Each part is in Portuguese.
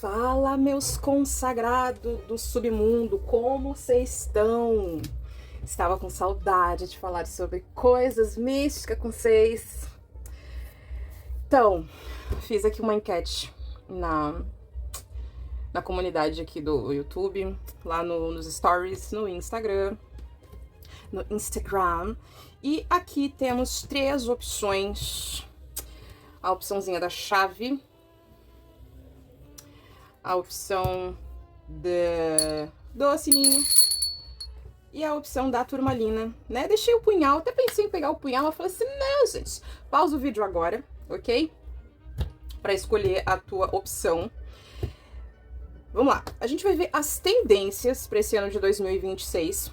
Fala, meus consagrados do submundo, como vocês estão? Estava com saudade de falar sobre coisas místicas com vocês. Então, fiz aqui uma enquete na comunidade aqui do YouTube, lá nos stories, no Instagram. E aqui temos 3 opções. A opçãozinha da chave, a opção do sininho e a opção da turmalina, né? Deixei o punhal, até pensei em pegar o punhal, mas falei assim, não, gente, pausa o vídeo agora, ok? Para escolher a tua opção. Vamos lá, a gente vai ver as tendências para esse ano de 2026.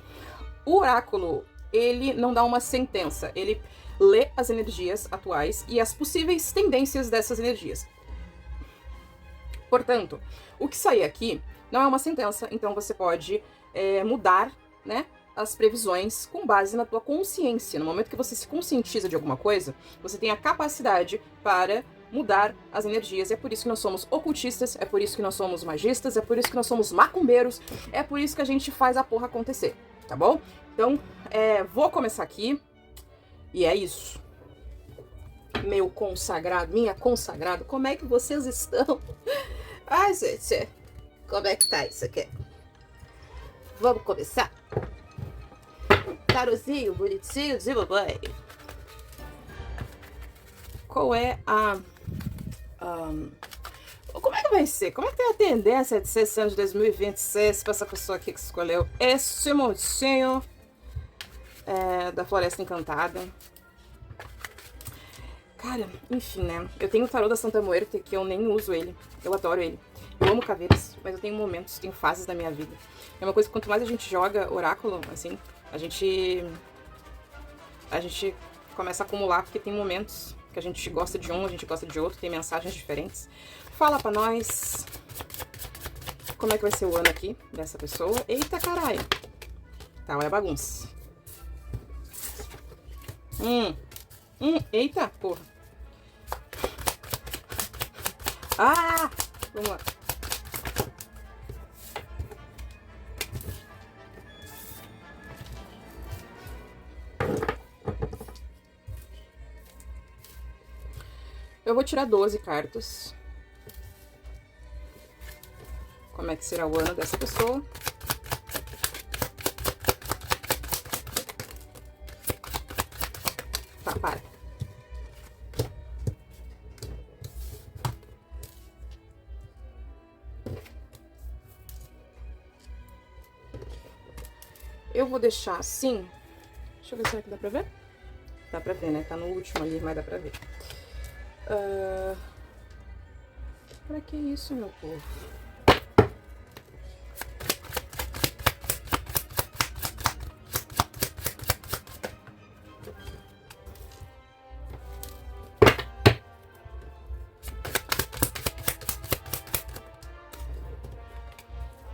O oráculo, ele não dá uma sentença, ele lê as energias atuais e as possíveis tendências dessas energias. Portanto, o que sair aqui não é uma sentença, então você pode mudar, né, as previsões com base na tua consciência. No momento que você se conscientiza de alguma coisa, você tem a capacidade para mudar as energias. É por isso que nós somos ocultistas, é por isso que nós somos magistas, é por isso que nós somos macumbeiros, é por isso que a gente faz a porra acontecer, tá bom? Então, vou começar aqui e é isso. Meu consagrado, minha consagrada, como é que vocês estão? Ai, gente, como é que tá isso aqui? Vamos começar? Tarozinho, bonitinho de mamãe. Qual é como é que vai ser? Como é que tem a tendência de ser esse ano de 2026 para essa pessoa aqui que escolheu este montinho da Floresta Encantada? Cara, enfim, né? Eu tenho o tarô da Santa Muerte, que eu nem uso ele. Eu adoro ele. Eu amo caveiras, mas eu tenho momentos, tenho fases da minha vida. É uma coisa que quanto mais a gente joga oráculo, assim, a gente começa a acumular, porque tem momentos que a gente gosta de um, a gente gosta de outro, tem mensagens diferentes. Fala pra nós como é que vai ser o ano aqui dessa pessoa. Eita, caralho. Tá, olha a bagunça. Eita, porra. Ah! Vamos lá. Eu vou tirar 12 cartas. Como é que será o ano dessa pessoa? Tá, para. Eu vou deixar assim. Deixa eu ver, será que dá pra ver? Dá pra ver, né? Tá no último ali, mas dá pra ver. Pra que isso, meu povo?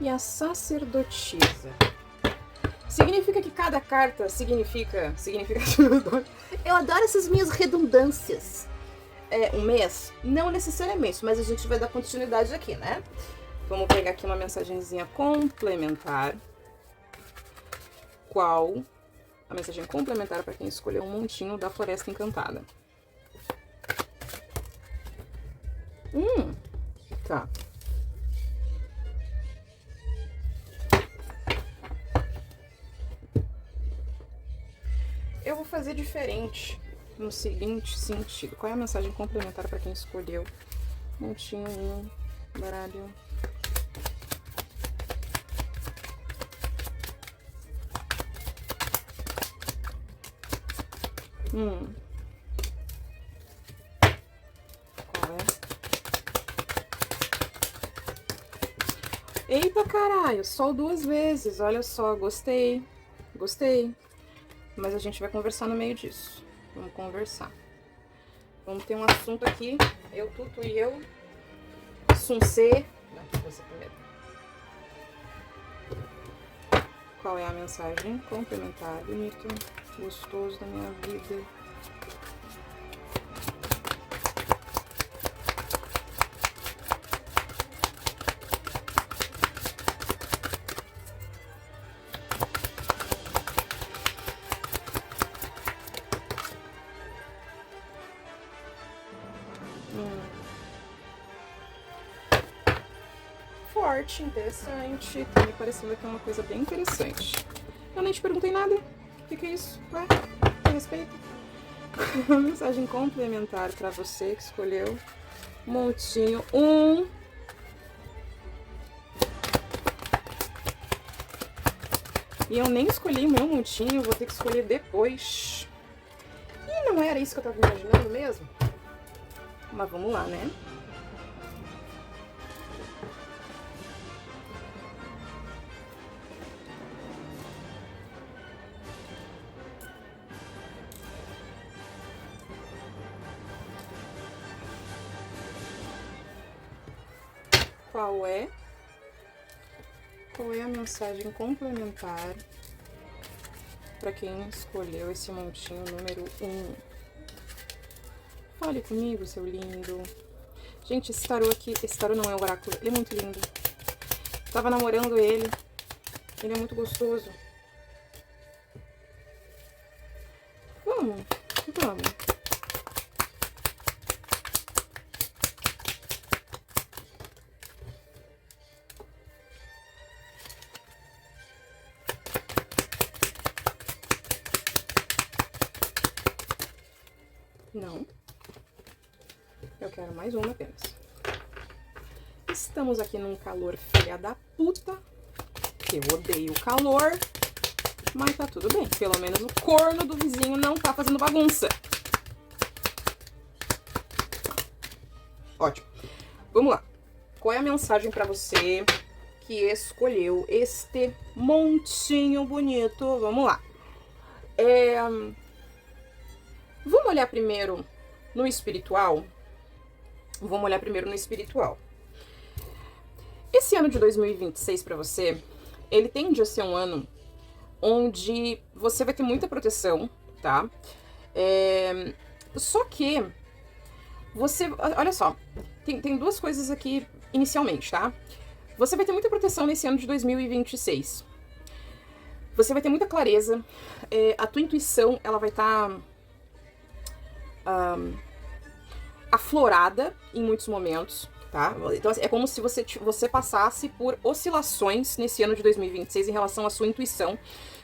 E a sacerdotisa. Significa que cada carta significa tudo. Eu adoro essas minhas redundâncias. Um mês? Não necessariamente, mas a gente vai dar continuidade aqui, né? Vamos pegar aqui uma mensagenzinha complementar. Qual a mensagem complementar para quem escolheu um montinho da Floresta Encantada? Tá. Eu vou fazer diferente no seguinte sentido. Qual é a mensagem complementar para quem escolheu montinho 1, baralho? Qual é? Eita, caralho, sol 2 vezes. Olha só, gostei. Gostei. Mas a gente vai conversar no meio disso. Vamos conversar. Vamos ter um assunto aqui. Eu, Tuto e eu. Suncê. Aqui você primeiro. Qual é a mensagem complementar? Bonito, gostoso da minha vida. forte, interessante. Tá me parecendo que é uma coisa bem interessante. Eu nem te perguntei nada. O que é isso? Ué? Tem respeito? Uma mensagem complementar pra você que escolheu montinho 1. E eu nem escolhi o meu montinho, vou ter que escolher depois. E não era isso que eu tava imaginando mesmo? Mas vamos lá, né? Qual é a mensagem complementar para quem escolheu esse montinho número 1? Fale comigo, seu lindo. Gente, esse tarô aqui, esse tarô não é um oráculo, ele é muito lindo. Tava namorando ele é muito gostoso. Vamos. Não. Eu quero mais uma apenas. Estamos aqui num calor filha da puta. Que eu odeio o calor. Mas tá tudo bem. Pelo menos o corno do vizinho não tá fazendo bagunça. Ótimo. Vamos lá. Qual é a mensagem pra você que escolheu este montinho bonito? Vamos lá. Vamos olhar primeiro no espiritual? Esse ano de 2026 pra você, ele tende a ser um ano onde você vai ter muita proteção, tá? Só que você... Olha só, tem duas coisas aqui inicialmente, tá? Você vai ter muita proteção nesse ano de 2026. Você vai ter muita clareza. A tua intuição, ela vai estar... aflorada em muitos momentos, tá? Então é como se você passasse por oscilações nesse ano de 2026 em relação à sua intuição,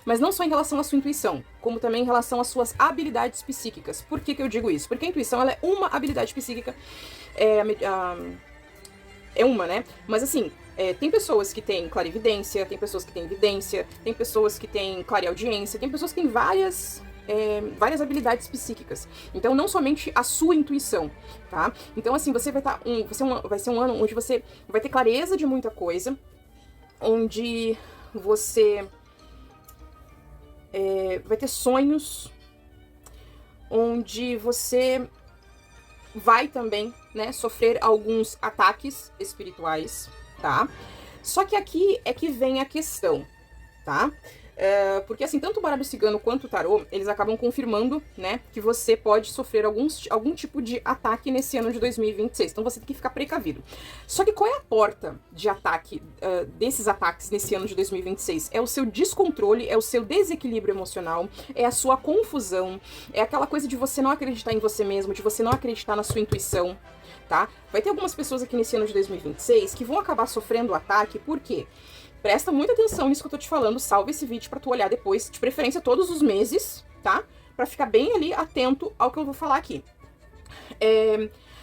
mas não só em relação à sua intuição, como também em relação às suas habilidades psíquicas. Por que eu digo isso? Porque a intuição, ela é uma habilidade psíquica, é uma, né? Mas assim, tem pessoas que têm clarividência, tem pessoas que têm vidência, tem pessoas que têm clareaudiência, tem pessoas que têm várias habilidades psíquicas. Então, não somente a sua intuição, tá? Então, assim, você vai vai ser um ano onde você vai ter clareza de muita coisa, onde você vai ter sonhos, onde você vai também, né, sofrer alguns ataques espirituais, tá? Só que aqui é que vem a questão, tá? Porque assim, tanto o baralho cigano quanto o tarô, eles acabam confirmando, né, que você pode sofrer algum tipo de ataque nesse ano de 2026. Então você tem que ficar precavido. Só que qual é a porta de ataque desses ataques nesse ano de 2026? É o seu descontrole, é o seu desequilíbrio emocional, é a sua confusão, é aquela coisa de você não acreditar em você mesmo, de você não acreditar na sua intuição, tá? Vai ter algumas pessoas aqui nesse ano de 2026 que vão acabar sofrendo o ataque, por quê? Presta muita atenção nisso que eu tô te falando, salva esse vídeo pra tu olhar depois, de preferência todos os meses, tá? Pra ficar bem ali atento ao que eu vou falar aqui.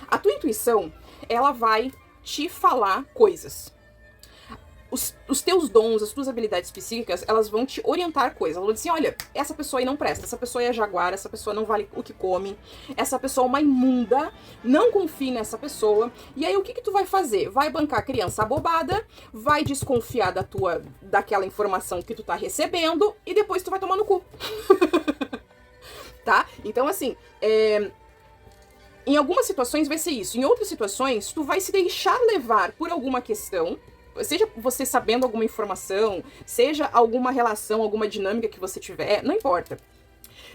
A tua intuição, ela vai te falar coisas. Os teus dons, as tuas habilidades psíquicas, elas vão te orientar coisas. Elas vão dizer assim, olha, essa pessoa aí não presta, essa pessoa é jaguar, essa pessoa não vale o que come, essa pessoa é uma imunda, não confie nessa pessoa. E aí o que tu vai fazer? Vai bancar a criança abobada, vai desconfiar daquela informação que tu tá recebendo e depois tu vai tomar no cu. Tá? Então assim, em algumas situações vai ser isso, em outras situações tu vai se deixar levar por alguma questão, seja você sabendo alguma informação, seja alguma relação, alguma dinâmica que você tiver, não importa.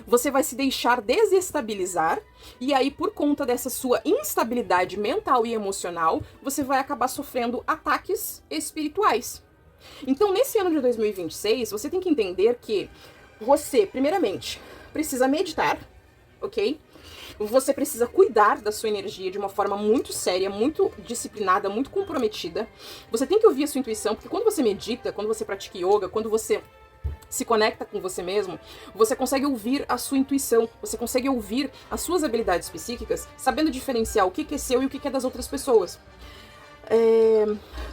Você vai se deixar desestabilizar e aí, por conta dessa sua instabilidade mental e emocional, você vai acabar sofrendo ataques espirituais. Então, nesse ano de 2026, você tem que entender que você, primeiramente, precisa meditar, ok? Você precisa cuidar da sua energia de uma forma muito séria, muito disciplinada, muito comprometida. Você tem que ouvir a sua intuição, porque quando você medita, quando você pratica yoga, quando você se conecta com você mesmo, você consegue ouvir a sua intuição, você consegue ouvir as suas habilidades psíquicas, sabendo diferenciar o que é seu e o que é das outras pessoas.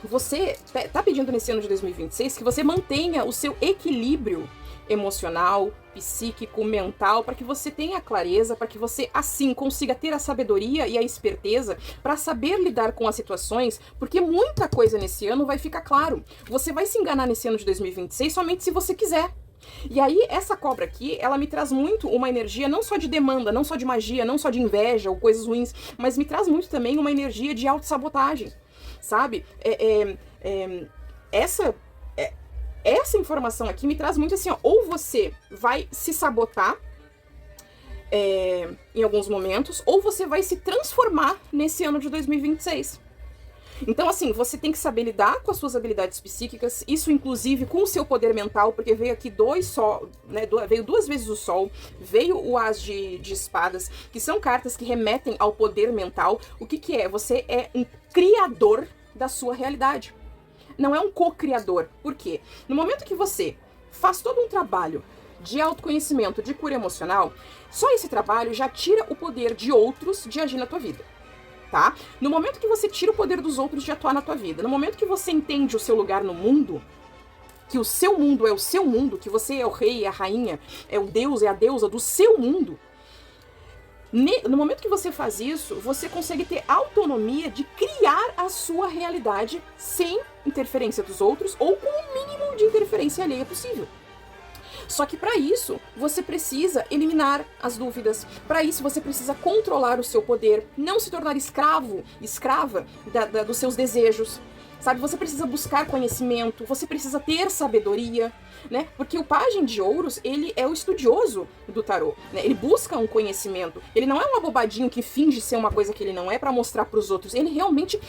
Você tá pedindo nesse ano de 2026 que você mantenha o seu equilíbrio emocional, psíquico, mental, para que você tenha clareza, para que você, assim, consiga ter a sabedoria e a esperteza para saber lidar com as situações, porque muita coisa nesse ano vai ficar claro. Você vai se enganar nesse ano de 2026 somente se você quiser. E aí, essa cobra aqui, ela me traz muito uma energia não só de demanda, não só de magia, não só de inveja ou coisas ruins, mas me traz muito também uma energia de autossabotagem, sabe? Essa informação aqui me traz muito assim, ó, ou você vai se sabotar em alguns momentos, ou você vai se transformar nesse ano de 2026. Então, assim, você tem que saber lidar com as suas habilidades psíquicas, isso inclusive com o seu poder mental, porque veio aqui veio 2 vezes o Sol, veio o As de Espadas, que são cartas que remetem ao poder mental. O que é? Você é um criador da sua realidade. Não é um co-criador. Por quê? No momento que você faz todo um trabalho de autoconhecimento, de cura emocional, só esse trabalho já tira o poder de outros de agir na tua vida, tá? No momento que você tira o poder dos outros de atuar na tua vida, no momento que você entende o seu lugar no mundo, que o seu mundo é o seu mundo, que você é o rei, é a rainha, é o deus, é a deusa do seu mundo, no momento que você faz isso, você consegue ter autonomia de criar a sua realidade sem interferência dos outros ou com o mínimo de interferência alheia possível. Só que para isso, você precisa eliminar as dúvidas. Para isso, você precisa controlar o seu poder, não se tornar escrava dos seus desejos. Sabe, você precisa buscar conhecimento, você precisa ter sabedoria, né? Porque o Pajem de Ouros, ele é o estudioso do tarô, né? Ele busca um conhecimento. Ele não é um abobadinho que finge ser uma coisa que ele não é para mostrar para os outros. Ele realmente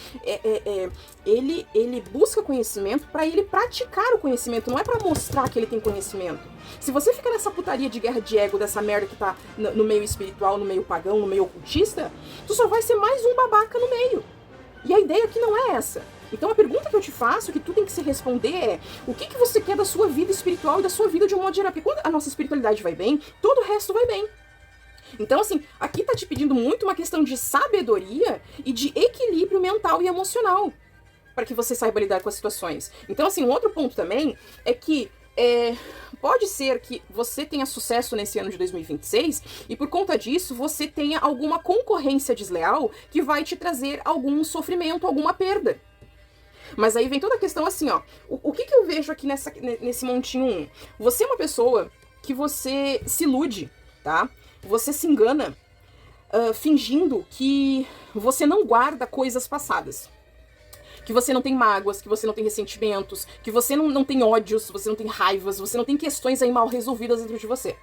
ele busca conhecimento para ele praticar o conhecimento, não é para mostrar que ele tem conhecimento. Se você fica nessa putaria de guerra de ego, dessa merda que tá no meio espiritual, no meio pagão, no meio ocultista, tu só vai ser mais um babaca no meio. E a ideia aqui não é essa. Então a pergunta que eu te faço, que tu tem que se responder é: o que você quer da sua vida espiritual e da sua vida de um modo geral? Porque quando a nossa espiritualidade vai bem, todo o resto vai bem. Então, assim, aqui tá te pedindo muito uma questão de sabedoria e de equilíbrio mental e emocional para que você saiba lidar com as situações. Então, assim, um outro ponto também é que pode ser que você tenha sucesso nesse ano de 2026 e por conta disso você tenha alguma concorrência desleal que vai te trazer algum sofrimento, alguma perda. Mas aí vem toda a questão assim, ó, o que eu vejo aqui nesse montinho 1? Você é uma pessoa que você se ilude, tá? Você se engana fingindo que você não guarda coisas passadas. Que você não tem mágoas, que você não tem ressentimentos, que você não tem ódios, você não tem raivas, você não tem questões aí mal resolvidas dentro de você.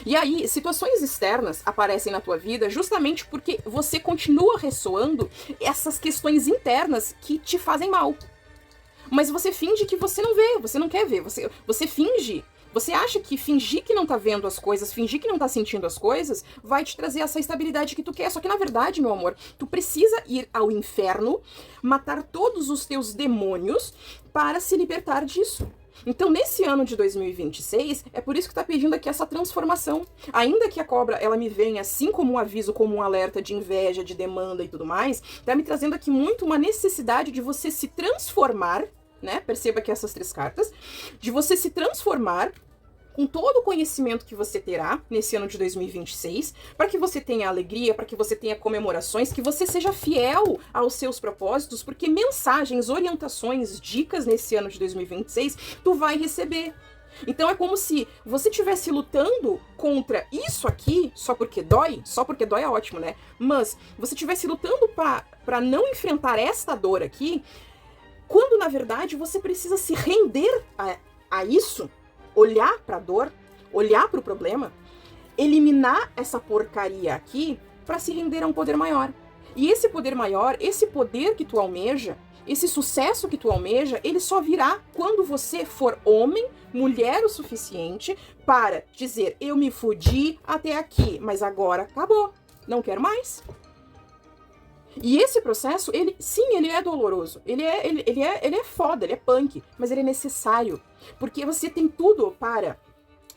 E aí, situações externas aparecem na tua vida justamente porque você continua ressoando essas questões internas que te fazem mal. Mas você finge que você não vê, você não quer ver, você finge. Você acha que fingir que não tá vendo as coisas, fingir que não tá sentindo as coisas, vai te trazer essa estabilidade que tu quer. Só que, na verdade, meu amor, tu precisa ir ao inferno, matar todos os teus demônios para se libertar disso. Então, nesse ano de 2026, é por isso que tá pedindo aqui essa transformação. Ainda que a cobra, ela me venha assim como um aviso, como um alerta de inveja, de demanda e tudo mais, tá me trazendo aqui muito uma necessidade de você se transformar, né? Perceba que essas 3 cartas, de você se transformar com todo o conhecimento que você terá nesse ano de 2026, para que você tenha alegria, para que você tenha comemorações, que você seja fiel aos seus propósitos, porque mensagens, orientações, dicas nesse ano de 2026, tu vai receber. Então é como se você estivesse lutando contra isso aqui, só porque dói é ótimo, né? Mas você estivesse lutando para não enfrentar esta dor aqui, quando na verdade você precisa se render a isso, olhar para a dor, olhar para o problema, eliminar essa porcaria aqui para se render a um poder maior. E esse poder maior, esse poder que tu almeja, esse sucesso que tu almeja, ele só virá quando você for homem, mulher o suficiente para dizer: eu me fudi até aqui, mas agora acabou. não quero mais. E esse processo, ele é doloroso, ele é foda, ele é punk, mas ele é necessário, porque você tem tudo para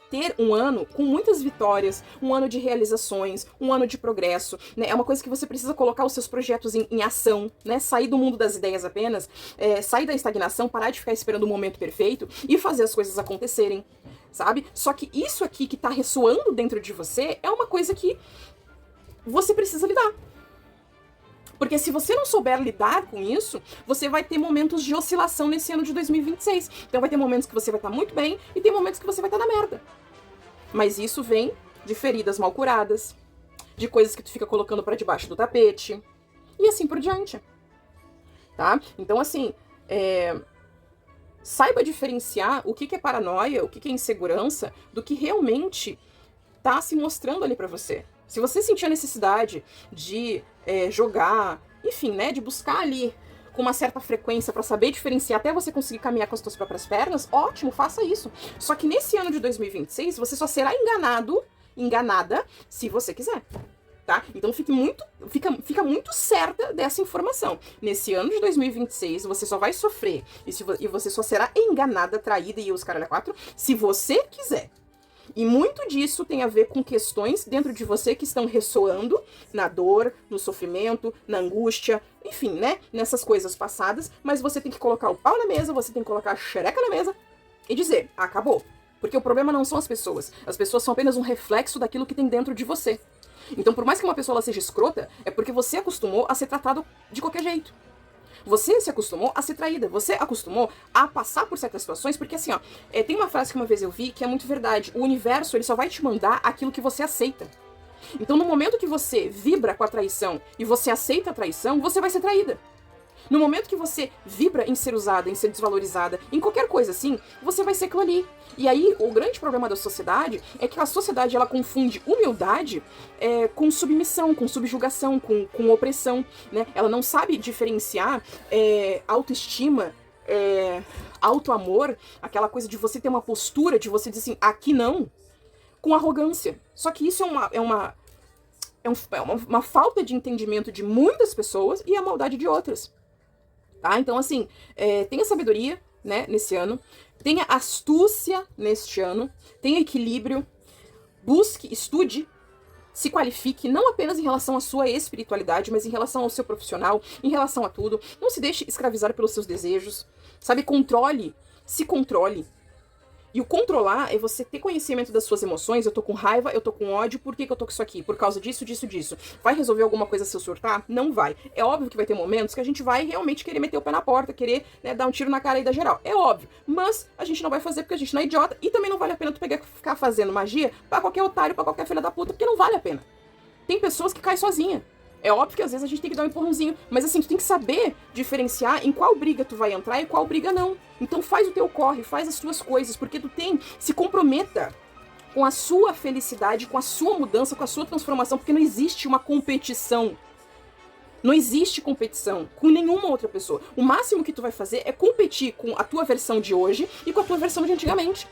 ter um ano com muitas vitórias, um ano de realizações, um ano de progresso, né? É uma coisa que você precisa colocar os seus projetos em ação, né? Sair do mundo das ideias apenas, sair da estagnação, parar de ficar esperando o momento perfeito e fazer as coisas acontecerem, sabe? Só que isso aqui que tá ressoando dentro de você é uma coisa que você precisa lidar. Porque se você não souber lidar com isso, você vai ter momentos de oscilação nesse ano de 2026. Então vai ter momentos que você vai estar muito bem e tem momentos que você vai estar na merda. Mas isso vem de feridas mal curadas, de coisas que tu fica colocando pra debaixo do tapete, e assim por diante. Tá? Então, assim, saiba diferenciar o que é paranoia, o que é insegurança, do que realmente tá se mostrando ali pra você. Se você sentir a necessidade de jogar, enfim, né, de buscar ali com uma certa frequência pra saber diferenciar até você conseguir caminhar com as suas próprias pernas, ótimo, faça isso. Só que nesse ano de 2026, você só será enganada, se você quiser. Tá? Então fica muito certa dessa informação. Nesse ano de 2026, você só vai sofrer e você só será enganada, traída e os caralho a quatro, se você quiser. E muito disso tem a ver com questões dentro de você que estão ressoando na dor, no sofrimento, na angústia, enfim, né? Nessas coisas passadas, mas você tem que colocar o pau na mesa, você tem que colocar a xereca na mesa e dizer, acabou. Porque o problema não são as pessoas são apenas um reflexo daquilo que tem dentro de você. Então, por mais que uma pessoa ela seja escrota, é porque você acostumou a ser tratado de qualquer jeito. Você se acostumou a ser traída, você acostumou a passar por certas situações, porque assim, ó, tem uma frase que uma vez eu vi que é muito verdade, o universo ele só vai te mandar aquilo que você aceita. Então no momento que você vibra com a traição e você aceita a traição, você vai ser traída. No momento que você vibra em ser usada, em ser desvalorizada, em qualquer coisa assim, você vai ser aquilo ali. E aí, o grande problema da sociedade é que a sociedade, ela confunde humildade com submissão, com subjugação, com opressão, né? Ela não sabe diferenciar autoestima, autoamor, aquela coisa de você ter uma postura, de você dizer assim, aqui não, com arrogância. Só que isso é uma falta de entendimento de muitas pessoas e a maldade de outras. Tá? Então, assim, tenha sabedoria, né, nesse ano, tenha astúcia neste ano, tenha equilíbrio, busque, estude, se qualifique, não apenas em relação à sua espiritualidade, mas em relação ao seu profissional, em relação a tudo. Não se deixe escravizar pelos seus desejos, sabe? Se controle. E o controlar é você ter conhecimento das suas emoções. Eu tô com raiva, eu tô com ódio, por que eu tô com isso aqui? Por causa disso, disso, disso. Vai resolver alguma coisa se eu surtar? Não vai. É óbvio que vai ter momentos que a gente vai realmente querer meter o pé na porta, querer, né, dar um tiro na cara aí da geral. É óbvio. Mas a gente não vai fazer porque a gente não é idiota. E também não vale a pena tu ficar fazendo magia pra qualquer otário, pra qualquer filha da puta, porque não vale a pena. Tem pessoas que caem sozinha. É óbvio que às vezes a gente tem que dar um empurrãozinho, mas assim, tu tem que saber diferenciar em qual briga tu vai entrar e qual briga não. Então faz o teu corre, faz as tuas coisas, porque se comprometa com a sua felicidade, com a sua mudança, com a sua transformação, porque não existe uma competição. Não existe competição com nenhuma outra pessoa. O máximo que tu vai fazer é competir com a tua versão de hoje e com a tua versão de antigamente.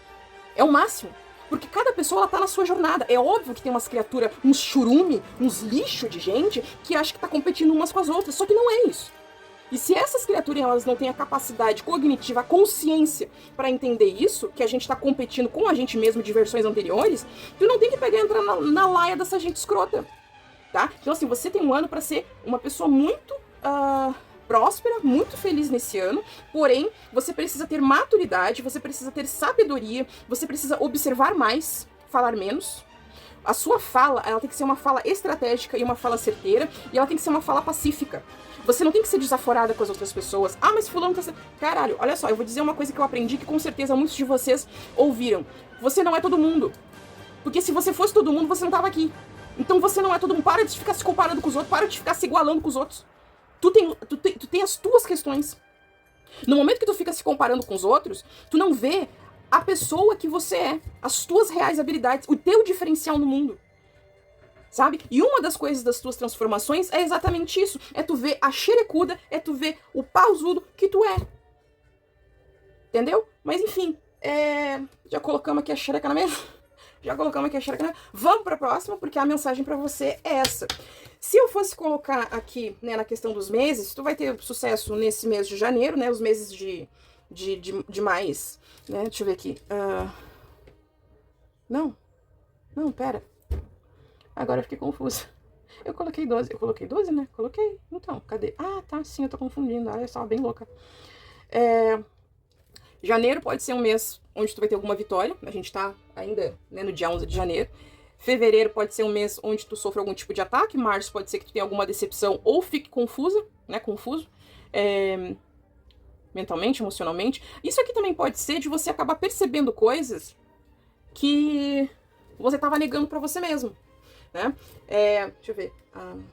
É o máximo. Porque cada pessoa, ela tá na sua jornada. É óbvio que tem umas criaturas, uns churume, uns lixo de gente que acha que tá competindo umas com as outras. Só que não é isso. E se essas criaturas, elas não têm a capacidade cognitiva, a consciência pra entender isso, que a gente tá competindo com a gente mesmo de versões anteriores, tu não tem que pegar e entrar na laia dessa gente escrota. Tá? Então assim, você tem um ano pra ser uma pessoa muito próspera, muito feliz nesse ano, porém, você precisa ter maturidade, você precisa ter sabedoria, você precisa observar mais, falar menos. A sua fala, ela tem que ser uma fala estratégica e uma fala certeira, e ela tem que ser uma fala pacífica. Você não tem que ser desaforada com as outras pessoas. Ah, mas fulano tá... Caralho, olha só, eu vou dizer uma coisa que eu aprendi que com certeza muitos de vocês ouviram. Você não é todo mundo. Porque se você fosse todo mundo, você não tava aqui. Então você não é todo mundo. Para de ficar se comparando com os outros, para de ficar se igualando com os outros. Tu tem as tuas questões. No momento que tu fica se comparando com os outros, tu não vê a pessoa que você é, as tuas reais habilidades, o teu diferencial no mundo. Sabe? E uma das coisas das tuas transformações é exatamente isso. É tu ver a xerecuda, é tu ver o pausudo que tu é. Entendeu? Mas enfim, já colocamos aqui a xereca na mesa. Já colocamos aqui a xereca. Vamos pra próxima, porque a mensagem pra você é essa. Se eu fosse colocar aqui, né, na questão dos meses, tu vai ter sucesso nesse mês de janeiro, né? Os meses de mais, né? Deixa eu ver aqui. Não, pera. Agora eu fiquei confusa. Eu coloquei 12. Eu coloquei 12, né? Coloquei. Então, cadê? Ah, tá, sim, eu tô confundindo. Ah, eu estava bem louca. Janeiro pode ser um mês onde tu vai ter alguma vitória. A gente tá ainda, né, no dia 11 de janeiro. Fevereiro pode ser um mês onde tu sofre algum tipo de ataque. Março pode ser que tu tenha alguma decepção ou fique confusa, né? Confuso. Mentalmente, emocionalmente. Isso aqui também pode ser de você acabar percebendo coisas que você tava negando pra você mesmo, né? Deixa eu ver.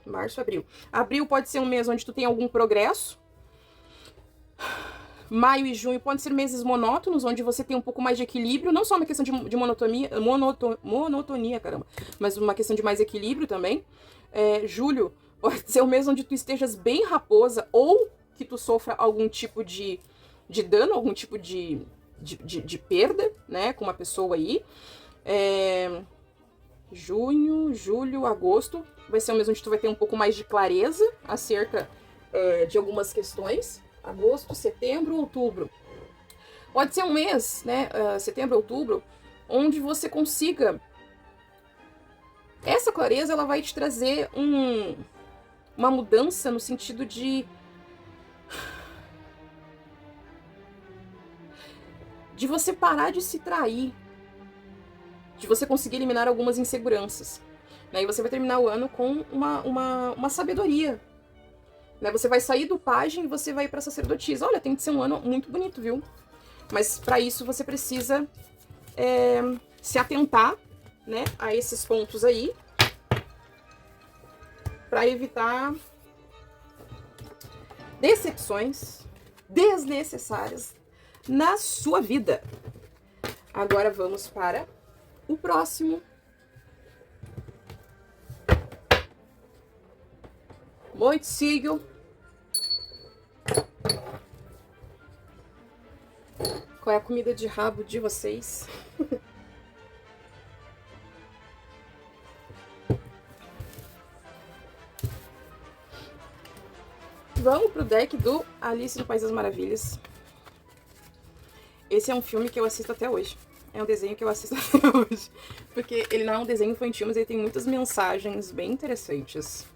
Março, abril. Abril pode ser um mês onde tu tem algum progresso. Maio e junho podem ser meses monótonos, onde você tem um pouco mais de equilíbrio, não só uma questão de monotonia, caramba, mas uma questão de mais equilíbrio também. Julho pode ser um mês onde tu estejas bem raposa ou que tu sofra algum tipo de dano, algum tipo de perda, né, com uma pessoa aí. Junho, julho, agosto vai ser um mês onde tu vai ter um pouco mais de clareza acerca de algumas questões. Agosto, setembro, outubro. Pode ser um mês, né? Setembro, outubro, onde você consiga. Essa clareza ela vai te trazer uma mudança no sentido de você parar de se trair, de você conseguir eliminar algumas inseguranças. Né? E você vai terminar o ano com uma sabedoria. Né? Você vai sair do pajem e você vai pra sacerdotisa. Olha, tem que ser um ano muito bonito, viu? Mas para isso você precisa se atentar, né, a esses pontos aí, para evitar decepções desnecessárias na sua vida. Agora vamos para o próximo. Muito sigo. Qual é a comida de rabo de vocês? Vamos pro deck do Alice no País das Maravilhas. Esse é um filme que eu assisto até hoje. É um desenho que eu assisto até hoje. Porque ele não é um desenho infantil, mas ele tem muitas mensagens bem interessantes.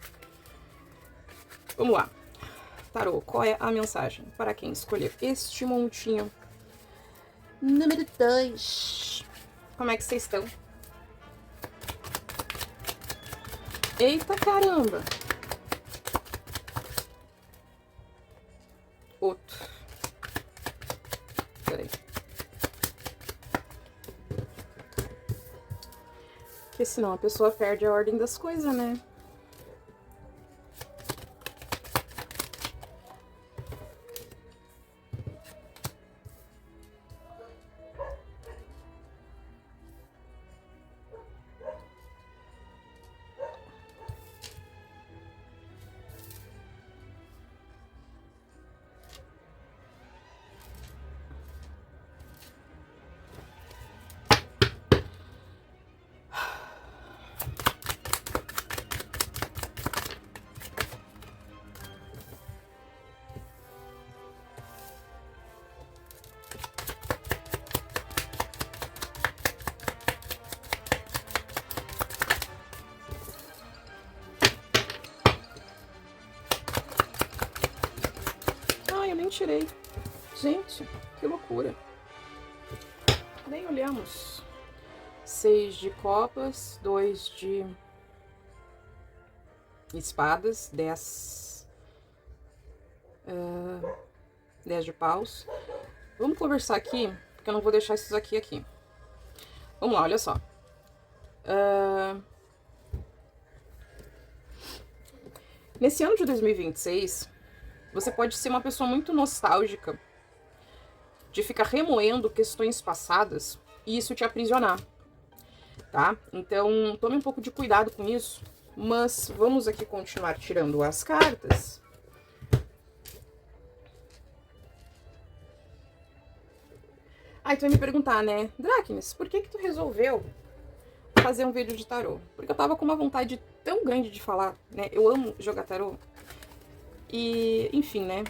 Vamos lá. Tarô, qual é a mensagem para quem escolher este montinho? Número 2. Como é que vocês estão? Eita caramba! Outro. Peraí. Porque senão a pessoa perde a ordem das coisas, né? Eu nem tirei. Gente, que loucura. Nem olhamos. 6 de copas, 2 de espadas, 10 de paus. Vamos conversar aqui, porque eu não vou deixar esses aqui. Vamos lá, olha só. Nesse ano de 2026, você pode ser uma pessoa muito nostálgica, de ficar remoendo questões passadas e isso te aprisionar, tá? Então, tome um pouco de cuidado com isso, mas vamos aqui continuar tirando as cartas. Aí tu vai me perguntar, né? Dracnis, por que tu resolveu fazer um vídeo de tarô. Porque eu tava com uma vontade tão grande de falar, né? Eu amo jogar tarô. E, enfim, né?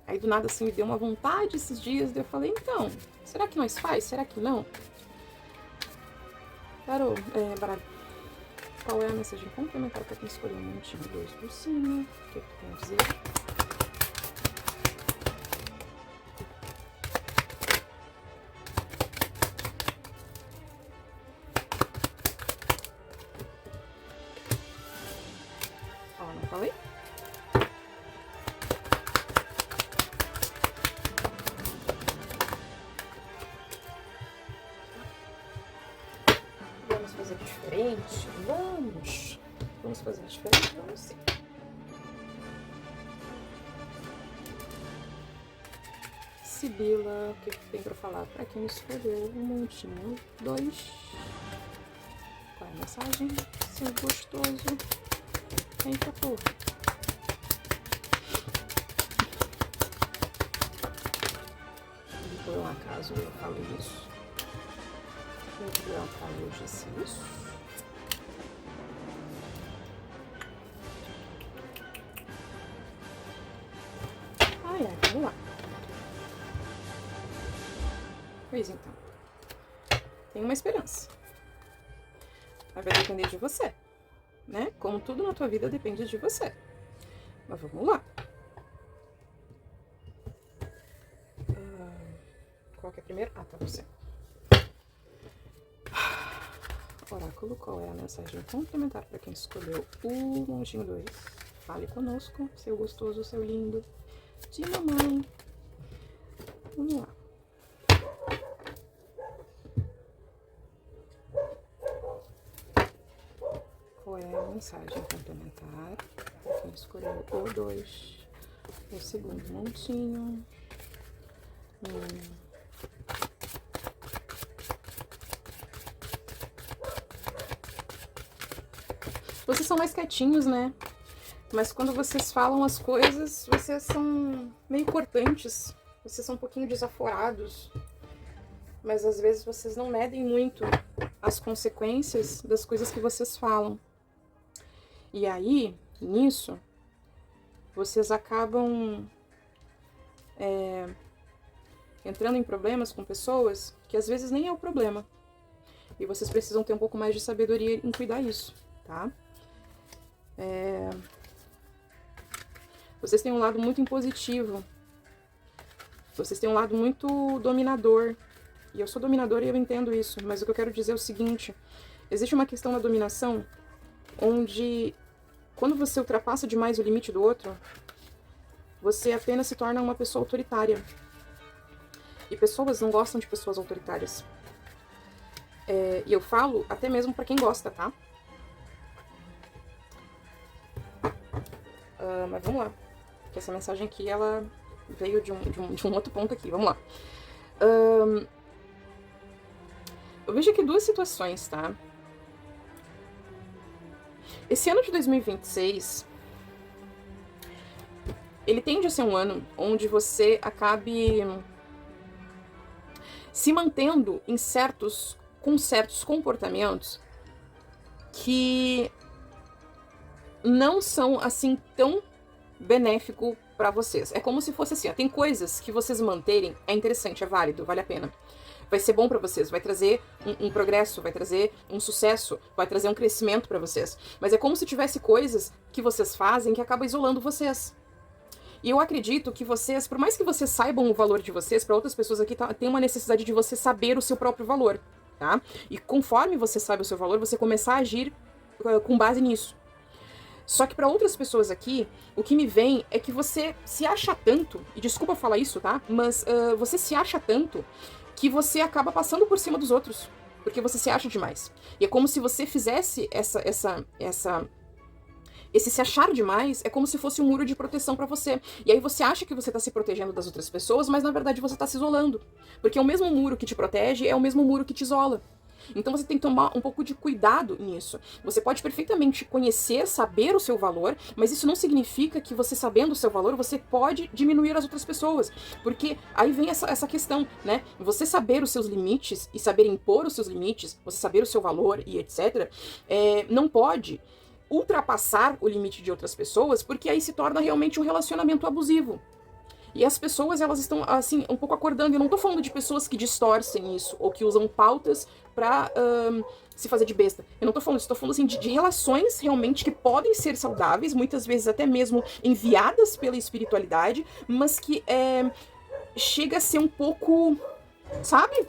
Aí do nada assim me deu uma vontade esses dias, daí eu falei, então, será que nós faz? Será que não? Tarô, baralho. Qual é a mensagem complementar para quem escolheu um montinho? 2 por cima. O que tem a dizer? Ó, não falei? Vamos fazer diferente? Vamos fazer diferente? Vamos sim. Sibila, o que tem pra falar pra quem escolheu um montinho? 2. Qual é a mensagem? Seu gostoso. Eita porra. E por um acaso eu falei isso? Por um acaso eu disse isso? Vamos lá. Pois então. Tem uma esperança. Mas vai depender de você, né? Como tudo na tua vida depende de você. Mas vamos lá. Qual que é primeiro? Ah, tá você. Oráculo, qual é a mensagem complementar para quem escolheu o montinho 2? Fale conosco, seu gostoso, seu lindo. De mamãe. Vamos lá. Qual é a mensagem complementar para quem escolheu o 2? O segundo montinho. Vocês são mais quietinhos, né? Mas quando vocês falam as coisas, vocês são meio cortantes. Vocês são um pouquinho desaforados. Mas às vezes vocês não medem muito as consequências das coisas que vocês falam. E aí, nisso, vocês acabam entrando em problemas com pessoas que às vezes nem é o problema. E vocês precisam ter um pouco mais de sabedoria em cuidar isso, tá? Vocês têm um lado muito impositivo. Vocês têm um lado muito dominador. E eu sou dominadora e eu entendo isso. Mas o que eu quero dizer é o seguinte. Existe uma questão na dominação onde, quando você ultrapassa demais o limite do outro, você apenas se torna uma pessoa autoritária. E pessoas não gostam de pessoas autoritárias. E eu falo até mesmo pra quem gosta, tá? Mas vamos lá. Porque essa mensagem aqui, ela veio de um outro ponto aqui. Vamos lá. Eu vejo aqui duas situações, tá? Esse ano de 2026, ele tende a ser um ano onde você acabe se mantendo com certos comportamentos que não são assim tão benéfico para vocês. É como se fosse assim, ó, tem coisas que vocês manterem é interessante, é válido, vale a pena. Vai ser bom para vocês, vai trazer um progresso, vai trazer um sucesso, vai trazer um crescimento para vocês. Mas é como se tivesse coisas que vocês fazem que acabam isolando vocês. E eu acredito que vocês, por mais que vocês saibam o valor de vocês, para outras pessoas aqui tem uma necessidade de você saber o seu próprio valor, tá? E conforme você sabe o seu valor, você começar a agir com base nisso. Só que para outras pessoas aqui, o que me vem é que você se acha tanto, e desculpa falar isso, tá? Mas você se acha tanto que você acaba passando por cima dos outros, porque você se acha demais. E é como se você fizesse esse se achar demais, é como se fosse um muro de proteção pra você. E aí você acha que você tá se protegendo das outras pessoas, mas na verdade você tá se isolando. Porque o mesmo muro que te protege é o mesmo muro que te isola. Então você tem que tomar um pouco de cuidado nisso. Você pode perfeitamente conhecer, saber o seu valor, mas isso não significa que você sabendo o seu valor, você pode diminuir as outras pessoas. Porque aí vem essa questão, né? Você saber os seus limites e saber impor os seus limites, você saber o seu valor e etc., não pode ultrapassar o limite de outras pessoas, porque aí se torna realmente um relacionamento abusivo. E as pessoas, elas estão, assim, um pouco acordando. Eu não tô falando de pessoas que distorcem isso, ou que usam pautas pra se fazer de besta. Eu não tô falando disso, tô falando, assim, de relações realmente que podem ser saudáveis, muitas vezes até mesmo enviadas pela espiritualidade, mas que chega a ser um pouco, sabe?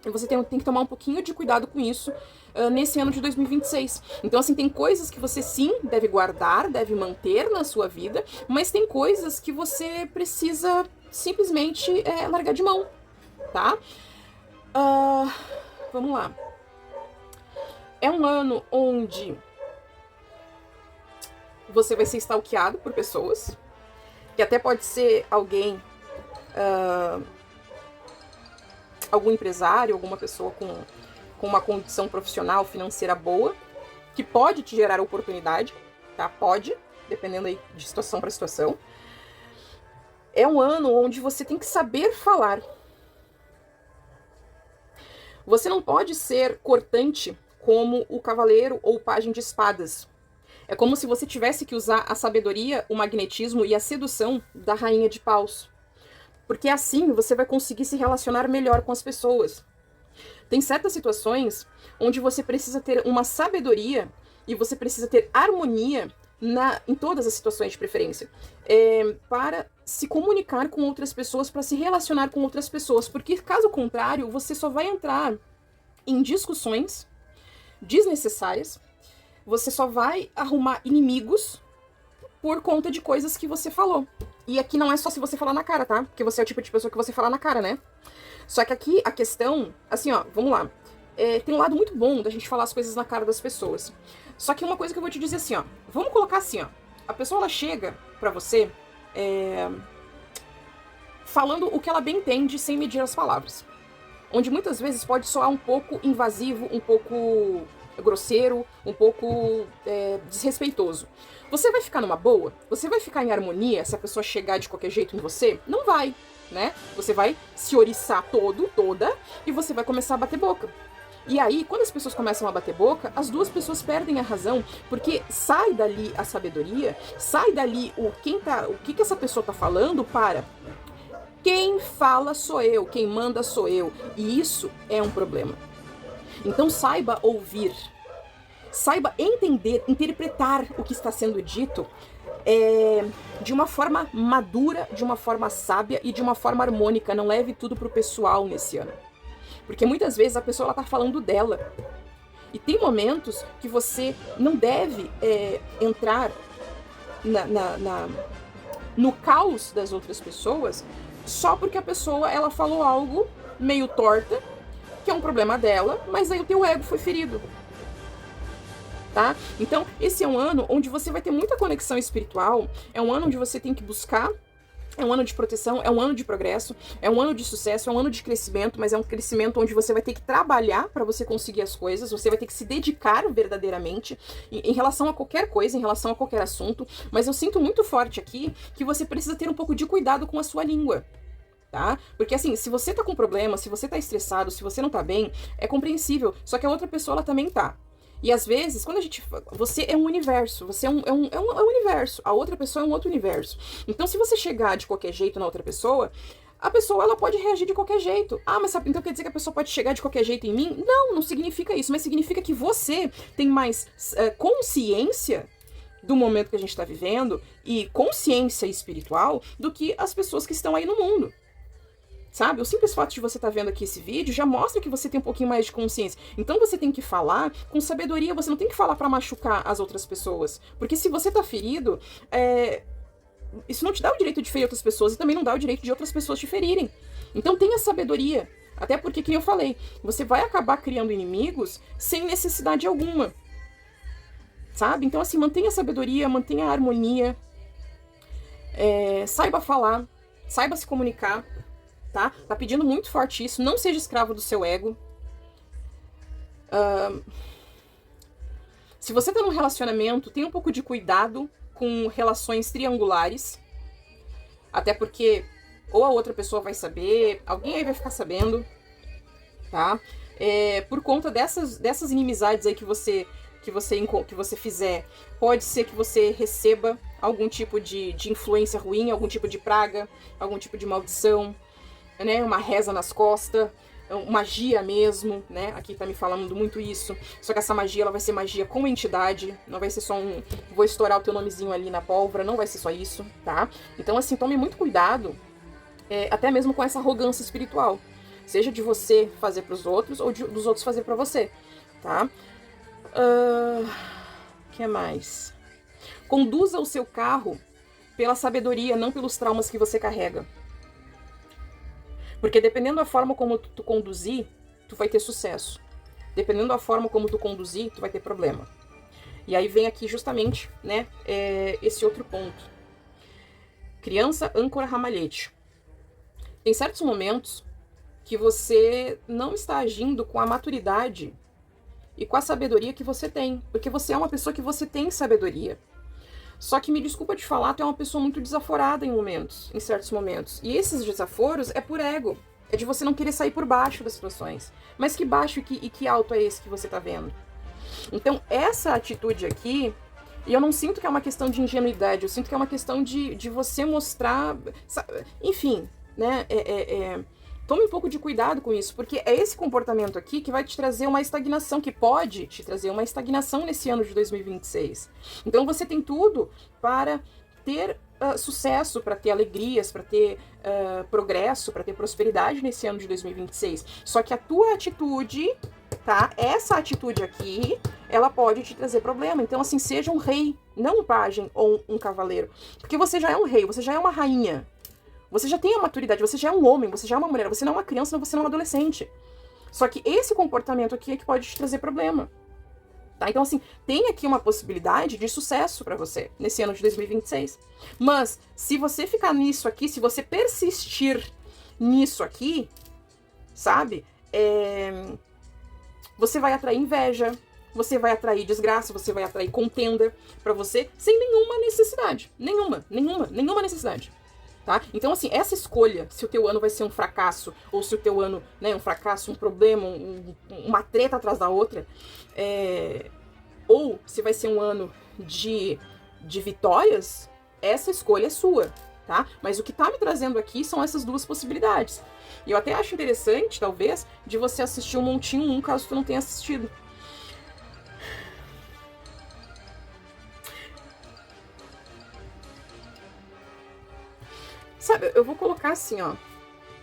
Você tem que tomar um pouquinho de cuidado com isso nesse ano de 2026. Então, assim, tem coisas que você sim deve guardar, deve manter na sua vida, mas tem coisas que você precisa simplesmente largar de mão, tá? Vamos lá. É um ano onde você vai ser stalkeado por pessoas, que até pode ser alguém... algum empresário, alguma pessoa com uma condição profissional, financeira boa, que pode te gerar oportunidade, tá? Pode, dependendo aí de situação para situação. É um ano onde você tem que saber falar. Você não pode ser cortante como o cavaleiro ou o pajem de espadas. É como se você tivesse que usar a sabedoria, o magnetismo e a sedução da rainha de paus. Porque assim você vai conseguir se relacionar melhor com as pessoas. Tem certas situações onde você precisa ter uma sabedoria e você precisa ter harmonia em todas as situações de preferência. Para se comunicar com outras pessoas, para se relacionar com outras pessoas. Porque caso contrário, você só vai entrar em discussões desnecessárias, você só vai arrumar inimigos por conta de coisas que você falou. E aqui não é só se você falar na cara, tá? Porque você é o tipo de pessoa que você fala na cara, né? Só que aqui a questão, assim, ó, vamos lá. Tem um lado muito bom da gente falar as coisas na cara das pessoas. Só que uma coisa que eu vou te dizer assim, ó. Vamos colocar assim, ó. A pessoa, ela chega pra você falando o que ela bem entende sem medir as palavras. Onde muitas vezes pode soar um pouco invasivo, um pouco grosseiro, um pouco desrespeitoso. Você vai ficar numa boa? Você vai ficar em harmonia se a pessoa chegar de qualquer jeito em você? Não vai, né? Você vai se oriçar toda, e você vai começar a bater boca. E aí, quando as pessoas começam a bater boca, as duas pessoas perdem a razão, porque sai dali a sabedoria, sai dali o que essa pessoa tá falando para... Quem fala sou eu, quem manda sou eu. E isso é um problema. Então saiba ouvir, saiba entender, interpretar o que está sendo dito de uma forma madura, de uma forma sábia e de uma forma harmônica. Não leve tudo pro pessoal nesse ano. Porque muitas vezes a pessoa ela tá falando dela. E tem momentos que você não deve entrar no caos das outras pessoas só porque a pessoa ela falou algo meio torta, que é um problema dela, mas aí o teu ego foi ferido. Tá? Então, esse é um ano onde você vai ter muita conexão espiritual, é um ano onde você tem que buscar, é um ano de proteção, é um ano de progresso, é um ano de sucesso, é um ano de crescimento, mas é um crescimento onde você vai ter que trabalhar para você conseguir as coisas, você vai ter que se dedicar verdadeiramente em relação a qualquer coisa, em relação a qualquer assunto, mas eu sinto muito forte aqui que você precisa ter um pouco de cuidado com a sua língua. Tá? Porque assim, se você tá com problema, se você tá estressado, se você não tá bem, é compreensível, só que a outra pessoa ela também tá. E às vezes, quando você é um universo, você é um universo, a outra pessoa é um outro universo. Então, se você chegar de qualquer jeito na outra pessoa, a pessoa ela pode reagir de qualquer jeito. Ah, mas sabe, então quer dizer que a pessoa pode chegar de qualquer jeito em mim? Não, não significa isso, mas significa que você tem mais consciência do momento que a gente tá vivendo e consciência espiritual do que as pessoas que estão aí no mundo. Sabe? O simples fato de você estar vendo aqui esse vídeo já mostra que você tem um pouquinho mais de consciência. Então você tem que falar com sabedoria, você não tem que falar pra machucar as outras pessoas. Porque se você tá ferido, isso não te dá o direito de ferir outras pessoas e também não dá o direito de outras pessoas te ferirem. Então tenha sabedoria. Até porque, como eu falei, você vai acabar criando inimigos sem necessidade alguma. Sabe? Então assim, mantenha a sabedoria, mantenha a harmonia. Saiba falar, saiba se comunicar. Tá pedindo muito forte isso, não seja escravo do seu ego. Se você tá num relacionamento, tenha um pouco de cuidado com relações triangulares, até porque ou a outra pessoa vai saber, alguém aí vai ficar sabendo, tá? Por conta dessas inimizades aí que você fizer, pode ser que você receba algum tipo de influência ruim, algum tipo de praga, algum tipo de maldição, né? Uma reza nas costas, magia mesmo, né? Aqui tá me falando muito isso. Só que essa magia, ela vai ser magia com entidade, não vai ser só vou estourar o teu nomezinho ali na pólvora, não vai ser só isso, tá? Então, assim, tome muito cuidado, até mesmo com essa arrogância espiritual. Seja de você fazer pros outros ou dos outros fazer pra você, tá? Que mais? Conduza o seu carro pela sabedoria, não pelos traumas que você carrega. Porque dependendo da forma como tu conduzir, tu vai ter sucesso. Dependendo da forma como tu conduzir, tu vai ter problema. E aí vem aqui justamente, né, esse outro ponto. Criança, âncora, ramalhete. Tem certos momentos que você não está agindo com a maturidade e com a sabedoria que você tem. Porque você é uma pessoa que você tem sabedoria. Só que, me desculpa te falar, tu é uma pessoa muito desaforada em certos momentos. E esses desaforos é por ego. É de você não querer sair por baixo das situações. Mas que baixo e que alto é esse que você tá vendo? Então, essa atitude aqui, e eu não sinto que é uma questão de ingenuidade, eu sinto que é uma questão de você mostrar... Enfim, né? Tome um pouco de cuidado com isso, porque é esse comportamento aqui que vai te trazer uma estagnação, que pode te trazer uma estagnação nesse ano de 2026. Então você tem tudo para ter sucesso, para ter alegrias, para ter progresso, para ter prosperidade nesse ano de 2026. Só que a tua atitude, tá? Essa atitude aqui, ela pode te trazer problema. Então, assim, seja um rei, não um pajem ou um cavaleiro. Porque você já é um rei, você já é uma rainha. Você já tem a maturidade, você já é um homem, você já é uma mulher, você não é uma criança, você não é um adolescente. Só que esse comportamento aqui é que pode te trazer problema. Tá? Então, assim, tem aqui uma possibilidade de sucesso pra você nesse ano de 2026. Mas, se você ficar nisso aqui, se você persistir nisso aqui, sabe? Você vai atrair inveja, você vai atrair desgraça, você vai atrair contenda pra você sem nenhuma necessidade. Nenhuma necessidade. Tá? Então, assim, essa escolha, se o teu ano vai ser um fracasso, ou se o teu ano, né, um fracasso, um problema, uma treta atrás da outra, ou se vai ser um ano de vitórias, essa escolha é sua, tá? Mas o que tá me trazendo aqui são essas duas possibilidades. E eu até acho interessante, talvez, de você assistir o Montinho 1, caso tu não tenha assistido. Sabe, eu vou colocar assim, ó.